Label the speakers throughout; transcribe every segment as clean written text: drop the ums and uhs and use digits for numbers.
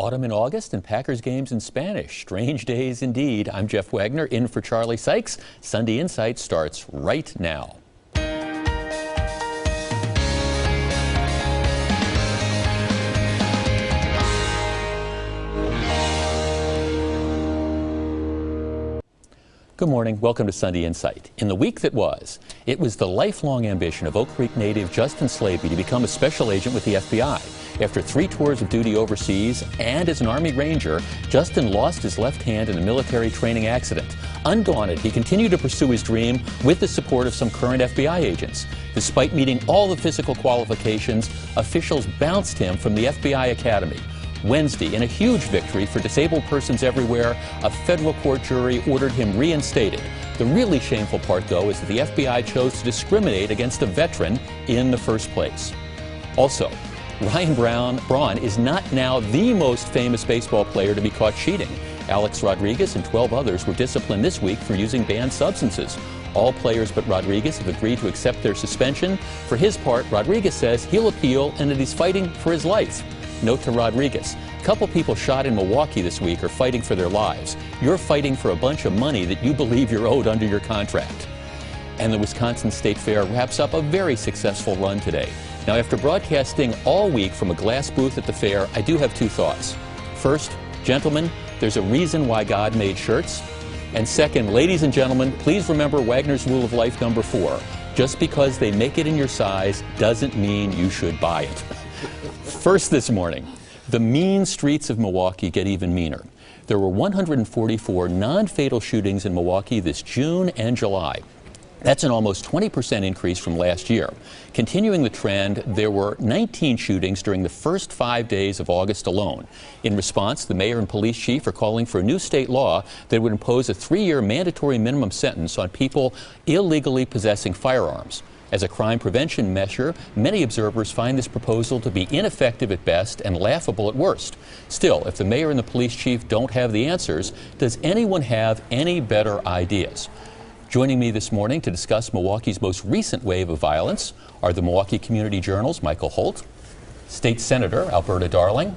Speaker 1: Autumn in August and Packers games in Spanish. Strange days indeed. I'm Jeff Wagner, in for Charlie Sykes. Sunday Insight starts right now. Good morning. Welcome to Sunday Insight. In the week that was, it was the lifelong ambition of Oak Creek native Justin Slaby to become a special agent with the FBI. After 3 tours of duty overseas and as an Army Ranger, Justin lost his left hand in a military training accident. Undaunted, he continued to pursue his dream with the support of some current FBI agents. Despite meeting all the physical qualifications, officials bounced him from the FBI Academy. Wednesday, in a huge victory for disabled persons everywhere, a federal court jury ordered him reinstated. The really shameful part, though, is that the FBI chose to discriminate against a veteran in the first place. Also, Ryan Braun is not now the most famous baseball player to be caught cheating. Alex Rodriguez and 12 others were disciplined this week for using banned substances. All players but Rodriguez have agreed to accept their suspension. For his part, Rodriguez says he'll appeal and that he's fighting for his life. Note to Rodriguez, a couple people shot in Milwaukee this week are fighting for their lives. You're fighting for a bunch of money that you believe you're owed under your contract. And the Wisconsin State Fair wraps up a very successful run today. Now, after broadcasting all week from a glass booth at the fair, I do have 2 thoughts. First, gentlemen, there's a reason why God made shirts. And second, ladies and gentlemen, please remember Wagner's rule of life number 4. Just because they make it in your size doesn't mean you should buy it. First this morning, the mean streets of Milwaukee get even meaner. There were 144 non-fatal shootings in Milwaukee this June and July. That's an almost 20% increase from last year. Continuing the trend, there were 19 shootings during the first 5 days of August alone. In response, the mayor and police chief are calling for a new state law that would impose a 3-year mandatory minimum sentence on people illegally possessing firearms. As a crime prevention measure, many observers find this proposal to be ineffective at best and laughable at worst. Still, if the mayor and the police chief don't have the answers, does anyone have any better ideas? Joining me this morning to discuss Milwaukee's most recent wave of violence are the Milwaukee Community Journal's Michael Holt, State Senator Alberta Darling,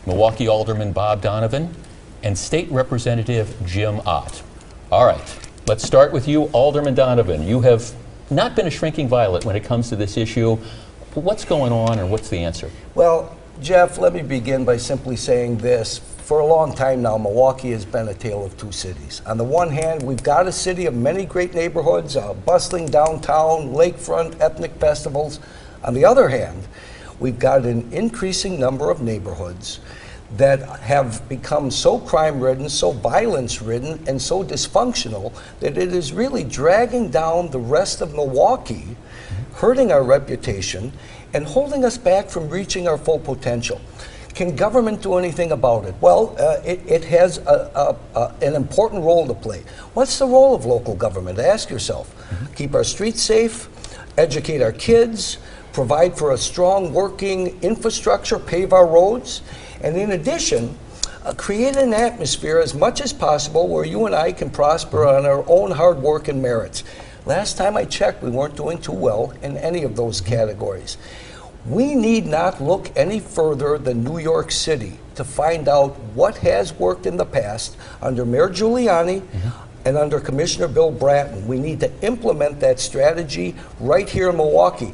Speaker 1: Milwaukee Alderman Bob Donovan, and State Representative Jim Ott. All right, let's start with you, Alderman Donovan. You have not been a shrinking violet when it comes to this issue. What's going on and what's the answer?
Speaker 2: Well, Jeff, let me begin by simply saying this. For a long time now, Milwaukee has been a tale of 2 cities. On the one hand, we've got a city of many great neighborhoods, a bustling downtown, lakefront, ethnic festivals. On the other hand, we've got an increasing number of neighborhoods that have become so crime-ridden, so violence-ridden, and so dysfunctional that it is really dragging down the rest of Milwaukee, hurting our reputation, and holding us back from reaching our full potential. Can government do anything about it? Well, it has an important role to play. What's the role of local government? Ask yourself. Keep our streets safe, educate our kids, provide for a strong working infrastructure, pave our roads, and in addition, create an atmosphere as much as possible where you and I can prosper on our own hard work and merits. Last time I checked, we weren't doing too well in any of those categories. We need not look any further than New York City to find out what has worked in the past under Mayor Giuliani and under Commissioner Bill Bratton. We need to implement that strategy right here in Milwaukee.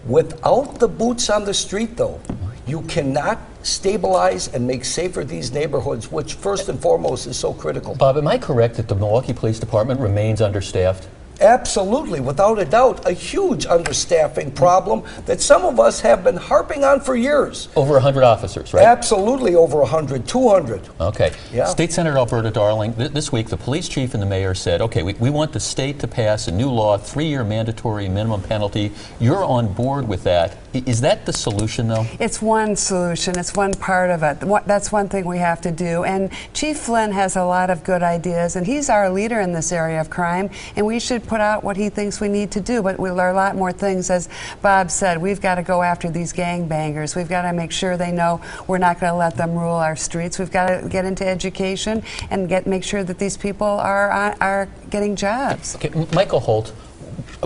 Speaker 2: Without the boots on the street, though, you cannot stabilize and make safer these neighborhoods, which first and foremost is so critical.
Speaker 1: Bob, am I correct that the Milwaukee Police Department remains understaffed?
Speaker 2: Absolutely, without a doubt, a huge understaffing problem that some of us have been harping on for years.
Speaker 1: Over 100 officers, right?
Speaker 2: Absolutely, over 100, 200.
Speaker 1: Okay.
Speaker 2: Yeah.
Speaker 1: State Senator Alberta Darling, this week the police chief and the mayor said, okay, we want the state to pass a new law, 3-year mandatory minimum penalty. You're on board with that. Is that the solution, though?
Speaker 3: It's one solution. It's one part of it. That's one thing we have to do. And Chief Flynn has a lot of good ideas, and he's our leader in this area of crime, and we should put out what he thinks we need to do. But there are a lot more things, as Bob said. We've got to go after these gangbangers. We've got to make sure they know we're not going to let them rule our streets. We've got to get into education and make sure that these people are getting jobs.
Speaker 1: Okay, Michael Holt,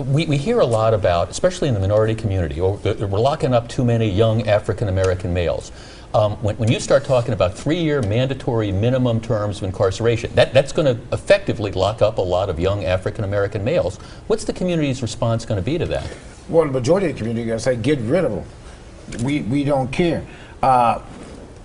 Speaker 1: we hear a lot about, especially in the minority community, we're locking up too many young African-American males. When you start talking about 3-year mandatory minimum terms of incarceration, that's going to effectively lock up a lot of young African-American males. What's the community's response going to be to that?
Speaker 4: Well, the majority of the community is going to say, get rid of them. We don't care.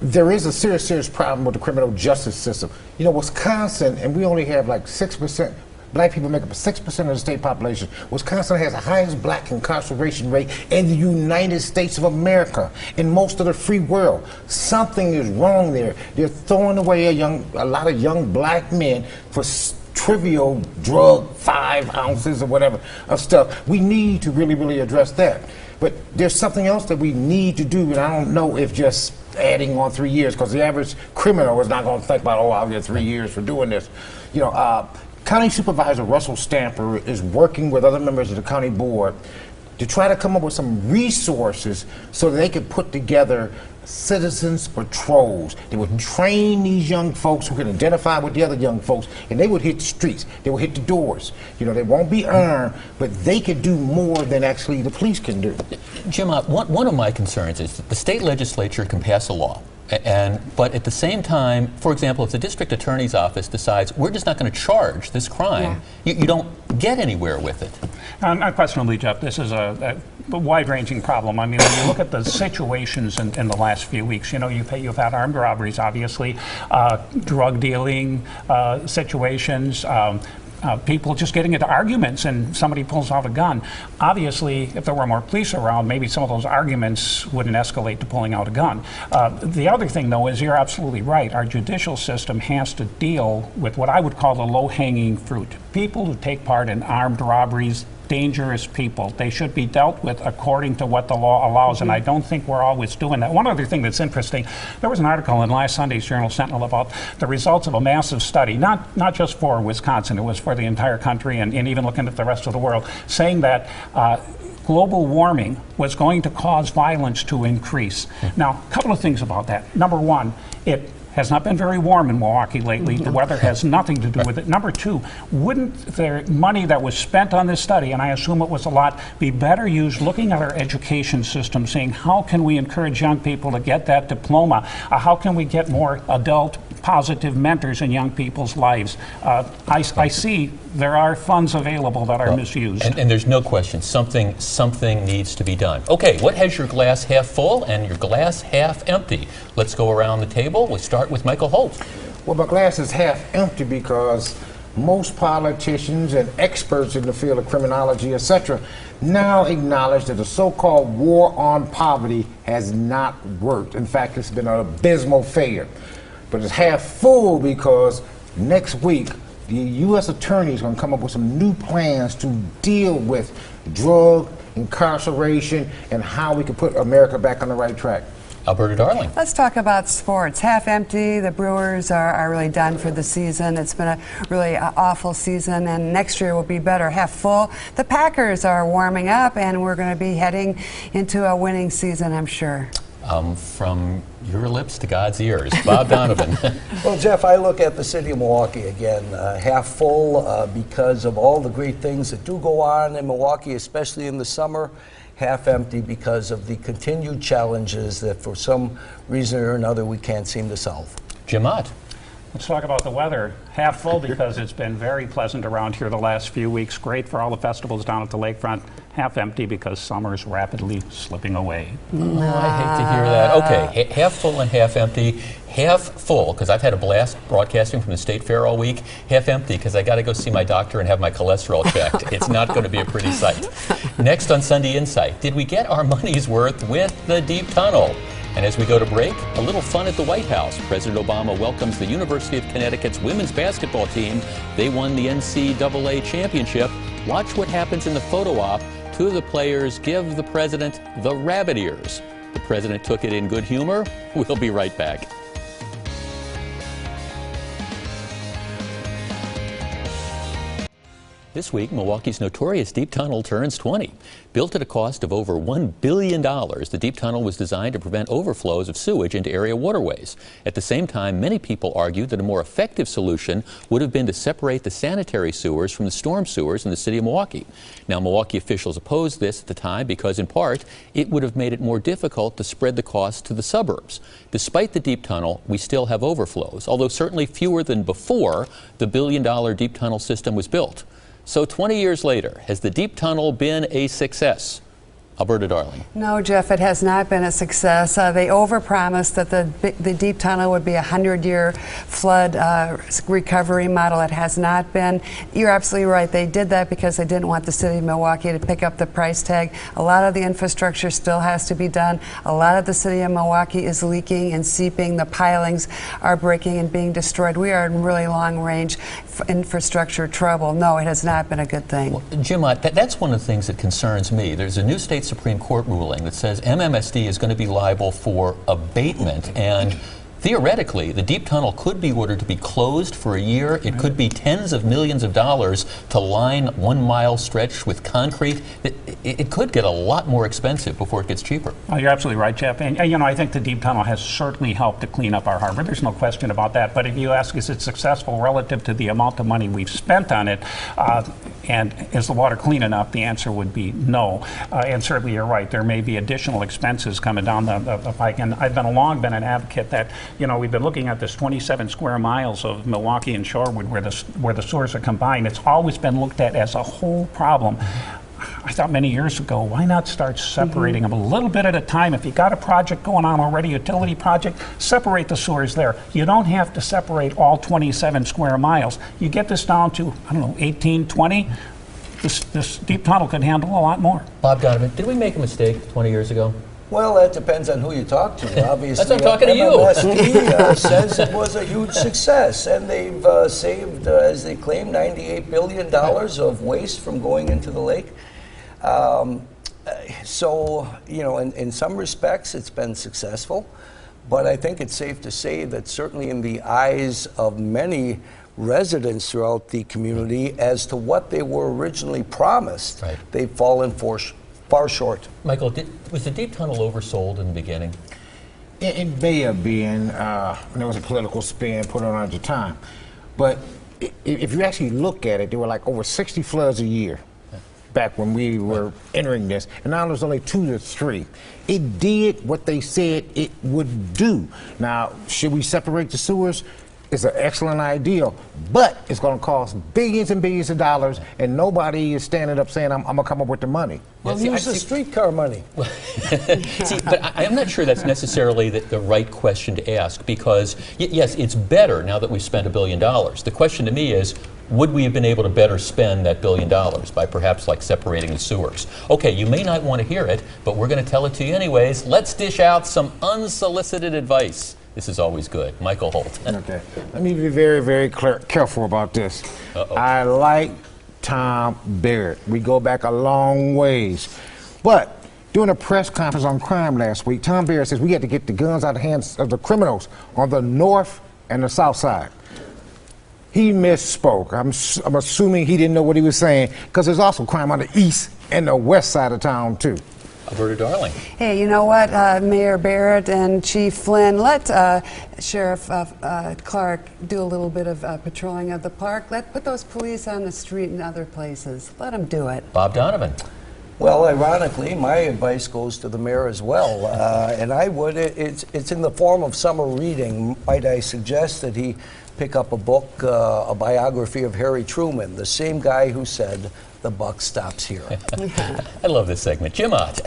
Speaker 4: There is a serious problem with the criminal justice system. You know, Wisconsin, and we only have like 6%, black people make up 6% of the state population. Wisconsin has the highest black incarceration rate in the United States of America, in most of the free world. Something is wrong there. They're throwing away a lot of young black men for trivial drug, 5 ounces or whatever of stuff. We need to really address that. But there's something else that we need to do, and I don't know if just adding on 3 years, because the average criminal is not going to think about, oh, I'll get 3 years for doing this. You know, County Supervisor Russell Stamper is working with other members of the county board to try to come up with some resources so that they could put together citizens patrols. They would train these young folks who can identify with the other young folks, and they would hit the streets. They would hit the doors. You know, they won't be armed, but they could do more than actually the police can do.
Speaker 1: Jim, one of my concerns is that the state legislature can pass a law. But at the same time, for example, if the district attorney's office decides we're just not going to charge this crime, you don't get anywhere with it.
Speaker 5: Unquestionably, Jeff, this is a wide-ranging problem. I mean, when you look at the situations in the last few weeks, you know, you've had armed robberies, obviously, drug dealing situations, people just getting into arguments and somebody pulls out a gun. Obviously, if there were more police around, maybe some of those arguments wouldn't escalate to pulling out a gun. The other thing, though, is you're absolutely right. Our judicial system has to deal with what I would call the low-hanging fruit. People who take part in armed robberies, dangerous people. They should be dealt with according to what the law allows, and I don't think we're always doing that. One other thing that's interesting, there was an article in last Sunday's Journal Sentinel about the results of a massive study, not just for Wisconsin, it was for the entire country and even looking at the rest of the world, saying that global warming was going to cause violence to increase. Now, a couple of things about that. Number one, it has not been very warm in Milwaukee lately. The weather has nothing to do with it. Number two, wouldn't the money that was spent on this study, and I assume it was a lot, be better used looking at our education system, saying how can we encourage young people to get that diploma? How can we get more adult positive mentors in young people's lives? I see there are funds available that are misused.
Speaker 1: And there's no question, something needs to be done. Okay, what has your glass half full and your glass half empty? Let's go around the table. We'll start with Michael Holt.
Speaker 4: Well, my glass is half empty because most politicians and experts in the field of criminology, etc., now acknowledge that the so-called war on poverty has not worked. In fact, it's been an abysmal failure. But it's half full because next week, the U.S. Attorney is going to come up with some new plans to deal with drug incarceration and how we can put America back on the right track.
Speaker 1: Alberta Darling.
Speaker 3: Let's talk about sports. Half empty. The Brewers are really done for the season. It's been a really awful season, and next year will be better. Half full. The Packers are warming up, and we're going to be heading into a winning season, I'm sure.
Speaker 1: From your lips to God's ears. Bob Donovan.
Speaker 2: Well, Jeff, I look at the city of Milwaukee again, half full because of all the great things that do go on in Milwaukee, especially in the summer. Half empty because of the continued challenges that for some reason or another we can't seem to solve.
Speaker 1: Jim Ott.
Speaker 5: Let's talk about the weather. Half full because it's been very pleasant around here the last few weeks. Great for all the festivals down at the lakefront. Half empty because summer's rapidly slipping away.
Speaker 1: Oh, I hate to hear that. Okay, half full and half empty. Half full because I've had a blast broadcasting from the State Fair all week. Half empty because I got to go see my doctor and have my cholesterol checked. It's not going to be a pretty sight. Next on Sunday Insight, did we get our money's worth with the deep tunnel? And as we go to break, a little fun at the White House. President Obama welcomes the University of Connecticut's women's basketball team. They won the NCAA championship. Watch what happens in the photo op. Two of the players give the president the rabbit ears. The president took it in good humor. We'll be right back. This week, Milwaukee's notorious deep tunnel turns 20. Built at a cost of over $1 billion, the deep tunnel was designed to prevent overflows of sewage into area waterways. At the same time, many people argued that a more effective solution would have been to separate the sanitary sewers from the storm sewers in the city of Milwaukee. Now, Milwaukee officials opposed this at the time because, in part, it would have made it more difficult to spread the cost to the suburbs. Despite the deep tunnel, we still have overflows, although certainly fewer than before the billion-dollar deep tunnel system was built. So 20 years later, has the deep tunnel been a success? Alberta Darling.
Speaker 3: No, Jeff, it has not been a success. They overpromised that the deep tunnel would be a 100-year flood recovery model. It has not been. You're absolutely right. They did that because they didn't want the city of Milwaukee to pick up the price tag. A lot of the infrastructure still has to be done. A lot of the city of Milwaukee is leaking and seeping. The pilings are breaking and being destroyed. We are in really long-range infrastructure trouble. No, it has not been a good thing.
Speaker 1: Well, Jim, that's one of the things that concerns me. There's a new state Supreme Court ruling that says MMSD is going to be liable for abatement, and theoretically, the deep tunnel could be ordered to be closed for a year. It could be tens of millions of dollars to line 1 mile stretch with concrete. It could get a lot more expensive before it gets cheaper.
Speaker 5: Well, you're absolutely right, Jeff. And you know, I think the deep tunnel has certainly helped to clean up our harbor. There's no question about that. But if you ask, is it successful relative to the amount of money we've spent on it, and is the water clean enough? The answer would be no. And certainly you're right. There may be additional expenses coming down the pike. And I've long been an advocate that, you know, we've been looking at this 27 square miles of Milwaukee and Shorewood where the sewers are combined. It's always been looked at as a whole problem. I thought many years ago, why not start separating them a little bit at a time? If you got a project going on already, utility project, separate the sewers there. You don't have to separate all 27 square miles. You get this down to, I don't know, 18, 20. This deep tunnel could handle a lot more.
Speaker 1: Bob Donovan, did we make a mistake 20 years ago?
Speaker 2: Well, that depends on who you talk to. Obviously,
Speaker 1: That's what I'm talking to you.
Speaker 2: MMSD says it was a huge success, and they've saved, as they claim, $98 billion of waste from going into the lake. So, you know, in some respects, it's been successful, but I think it's safe to say that certainly in the eyes of many residents throughout the community as to what they were originally promised, they've fallen far short.
Speaker 1: Michael, was the deep tunnel oversold in the beginning?
Speaker 4: It may have been. There was a political spin put on at the time. But if you actually look at it, there were like over 60 floods a year back when we were entering this, and now there's only 2 to 3. It did what they said it would do. Now, should we separate the sewers? It's an excellent idea, but it's going to cost billions and billions of dollars, and nobody is standing up saying, I'm going to come up with the money.
Speaker 2: Well, use the streetcar money.
Speaker 1: See, but I'm not sure that's necessarily the right question to ask, because, yes, it's better now that we've spent $1 billion. The question to me is, would we have been able to better spend that $1 billion by perhaps like separating the sewers? Okay, you may not want to hear it, but we're going to tell it to you anyways. Let's dish out some unsolicited advice. This is always good. Michael Holt.
Speaker 4: Okay. Let me be very, very careful about this. I like Tom Barrett. We go back a long ways. But during a press conference on crime last week, Tom Barrett says we had to get the guns out of the hands of the criminals on the north and the south side. He misspoke. I'm assuming he didn't know what he was saying, because there's also crime on the east and the west side of town, too.
Speaker 1: Alberta Darling.
Speaker 3: Hey, you know what, Mayor Barrett and Chief Flynn, let Sheriff Clark do a little bit of patrolling of the park. Put those police on the street and other places. Let them do it.
Speaker 1: Bob Donovan.
Speaker 2: Well, ironically, my advice goes to the mayor as well, and I would. It's in the form of summer reading. Might I suggest that he pick up a book, a biography of Harry Truman, the same guy who said, "The buck stops here."
Speaker 1: I love this segment. Jim Ott.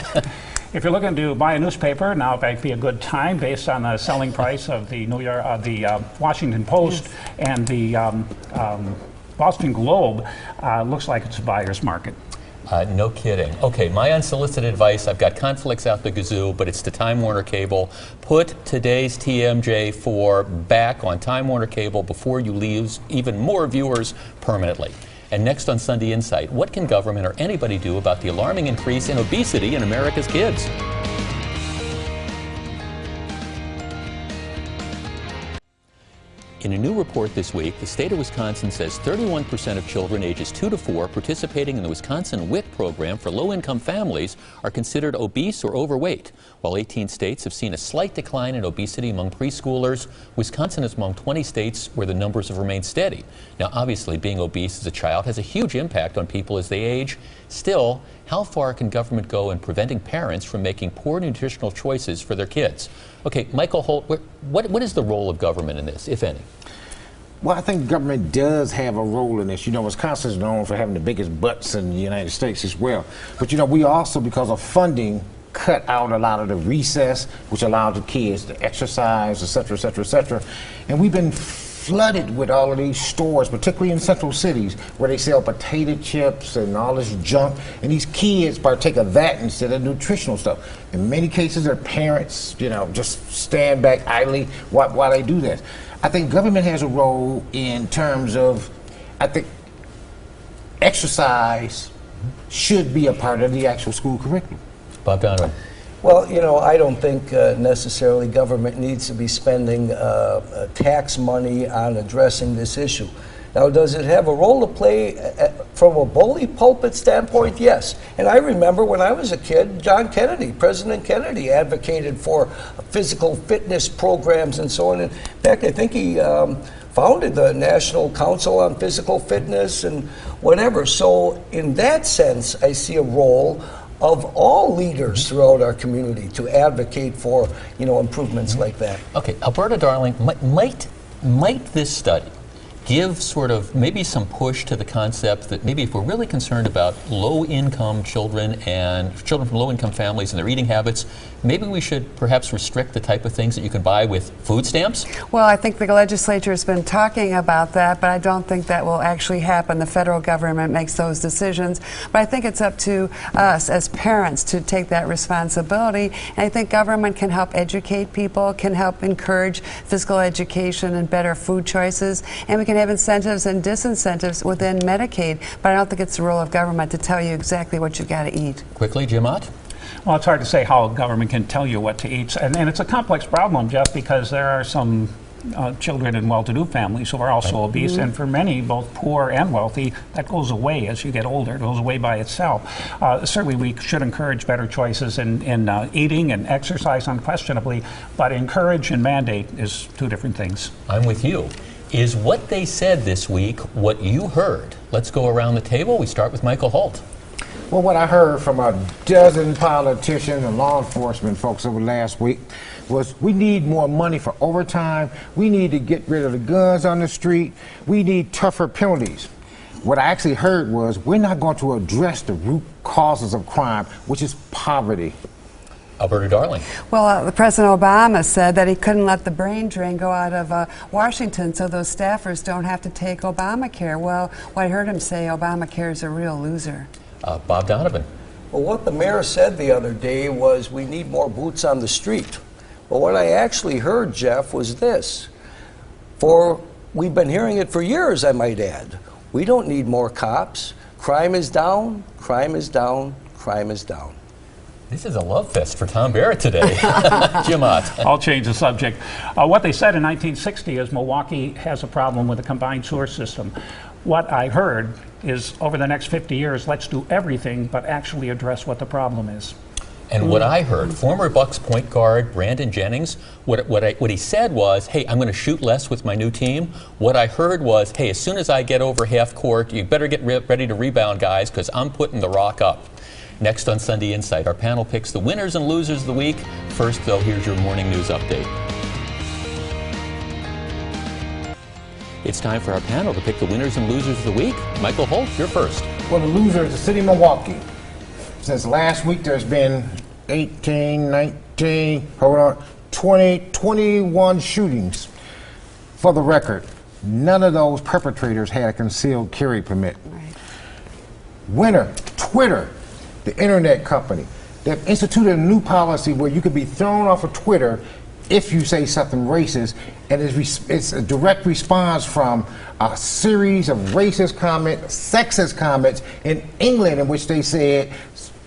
Speaker 5: If you're looking to buy a newspaper, now might be a good time based on the selling price of the Washington Post and the Boston Globe. Looks like it's a buyer's market.
Speaker 1: No kidding. Okay, my unsolicited advice, I've got conflicts out the gazoo, but it's to Time Warner Cable. Put today's TMJ4 back on Time Warner Cable before you lose even more viewers permanently. And next on Sunday Insight, what can government or anybody do about the alarming increase in obesity in America's kids? In a new report this week, the state of Wisconsin says 31% of children ages 2 to 4 participating in the Wisconsin WIC program for low-income families are considered obese or overweight. While 18 states have seen a slight decline in obesity among preschoolers, Wisconsin is among 20 states where the numbers have remained steady. Now, obviously, being obese as a child has a huge impact on people as they age. Still, how far can government go in preventing parents from making poor nutritional choices for their kids? Okay, Michael Holt, what is the role of government in this, if any?
Speaker 4: Well, I think government does have a role in this. You know, Wisconsin is known for having the biggest butts in the United States as well. But, you know, we also, because of funding, cut out a lot of the recess, which allowed the kids to exercise, et cetera, et cetera, et cetera. And we've been flooded with all of these stores, particularly in central cities, where they sell potato chips and all this junk, and these kids partake of that instead of nutritional stuff. In many cases, their parents, you know, just stand back idly while they do that. I think government has a role in terms of, I think exercise should be a part of the actual school curriculum.
Speaker 1: Bob Donovan.
Speaker 2: Well, you know, I don't think necessarily government needs to be spending tax money on addressing this issue. Now, does it have a role to play from a bully pulpit standpoint? Yes. And I remember when I was a kid, John Kennedy, President Kennedy, advocated for physical fitness programs and so on. In fact, I think he founded the National Council on Physical Fitness and whatever. So in that sense, I see a role of all leaders throughout our community to advocate for, you know, improvements like that.
Speaker 1: Okay, Alberta Darling, might this study give sort of maybe some push to the concept that maybe if we're really concerned about low-income children and children from low-income families and their eating habits, maybe we should perhaps restrict the type of things that you can buy with food stamps?
Speaker 3: Well, I think the legislature has been talking about that, but I don't think that will actually happen. The federal government makes those decisions, but I think it's up to us as parents to take that responsibility. And I think government can help educate people, can help encourage physical education and better food choices, and we can have incentives and disincentives within Medicaid, but I don't think it's the role of government to tell you exactly what you've got to eat.
Speaker 1: Quickly, Jim Ott?
Speaker 5: Well, it's hard to say how government can tell you what to eat. And it's a complex problem, Jeff, because there are some children in well-to-do families who are also obese, and for many, both poor and wealthy, that goes away as you get older. It goes away by itself. Certainly, we should encourage better choices in eating and exercise, unquestionably, but encourage and mandate is two different things.
Speaker 1: I'm with you. Is what they said this week what you heard? Let's go around the table. We start with Michael Holt.
Speaker 4: Well, what I heard from a dozen politicians and law enforcement folks over last week was we need more money for overtime. We need to get rid of the guns on the street. We need tougher penalties. What I actually heard was we're not going to address the root causes of crime, which is poverty.
Speaker 1: Alberta Darling.
Speaker 3: Well, President Obama said that he couldn't let the brain drain go out of Washington so those staffers don't have to take Obamacare. Well, I heard him say Obamacare is a real loser.
Speaker 1: Bob Donovan.
Speaker 2: Well, what the mayor said the other day was we need more boots on the street. But what I actually heard, Jeff, was this. We've been hearing it for years, I might add. We don't need more cops. Crime is down, crime is down, crime is down.
Speaker 1: This is a love fest for Tom Barrett today. Jim Ott.
Speaker 5: I'll change the subject. What they said in 1960 is Milwaukee has a problem with a combined sewer system. What I heard is over the next 50 years, let's do everything but actually address what the problem is.
Speaker 1: And what I heard, former Bucks point guard Brandon Jennings, what he said was, hey, I'm going to shoot less with my new team. What I heard was, hey, as soon as I get over half court, you better get ready to rebound, guys, because I'm putting the rock up. Next on Sunday Insight, our panel picks the winners and losers of the week. First, though, here's your morning news update. It's time for our panel to pick the winners and losers of the week. Michael Holt, you're first.
Speaker 4: Well, the loser is the city of Milwaukee. Since last week, there's been 21 shootings. For the record, none of those perpetrators had a concealed carry permit.
Speaker 3: Right.
Speaker 4: Winner, Twitter, the internet company. They've instituted a new policy where you could be thrown off of Twitter if you say something racist, and it's a direct response from a series of racist comments, sexist comments in England, in which they said,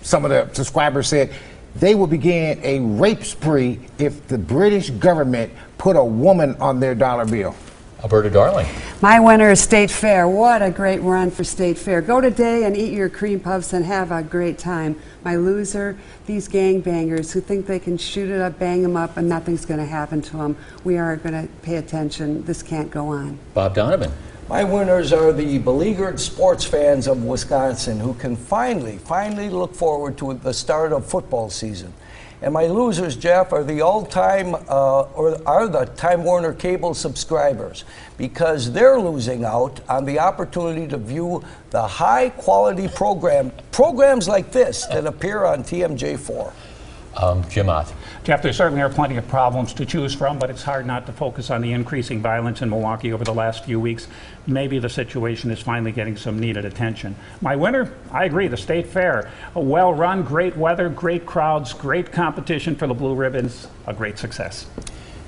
Speaker 4: some of the subscribers said, they will begin a rape spree if the British government put a woman on their dollar bill.
Speaker 1: Alberta Darling.
Speaker 3: My winner is State Fair. What a great run for State Fair. Go today and eat your cream puffs and have a great time. My loser, these gangbangers who think they can shoot it up, bang them up, and nothing's going to happen to them. We are going to pay attention. This can't go on.
Speaker 1: Bob Donovan.
Speaker 2: My winners are the beleaguered sports fans of Wisconsin who can finally look forward to the start of football season. And my losers, Jeff, are the the Time Warner cable subscribers because they're losing out on the opportunity to view the high-quality programs like this that appear on TMJ4.
Speaker 1: Jim Ott.
Speaker 5: Jeff, there certainly are plenty of problems to choose from, but it's hard not to focus on the increasing violence in Milwaukee over the last few weeks. Maybe the situation is finally getting some needed attention. My winner, I agree, the State Fair. A well-run, great weather, great crowds, great competition for the Blue Ribbons, a great success.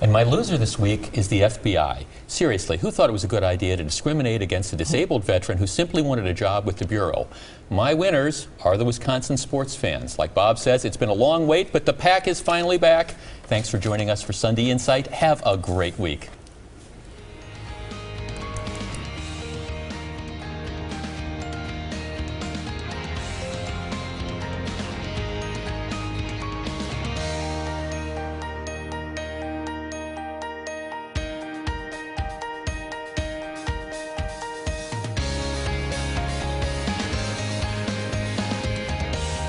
Speaker 1: And my loser this week is the FBI. Seriously, who thought it was a good idea to discriminate against a disabled veteran who simply wanted a job with the Bureau? My winners are the Wisconsin sports fans. Like Bob says, it's been a long wait, but the pack is finally back. Thanks for joining us for Sunday Insight. Have a great week.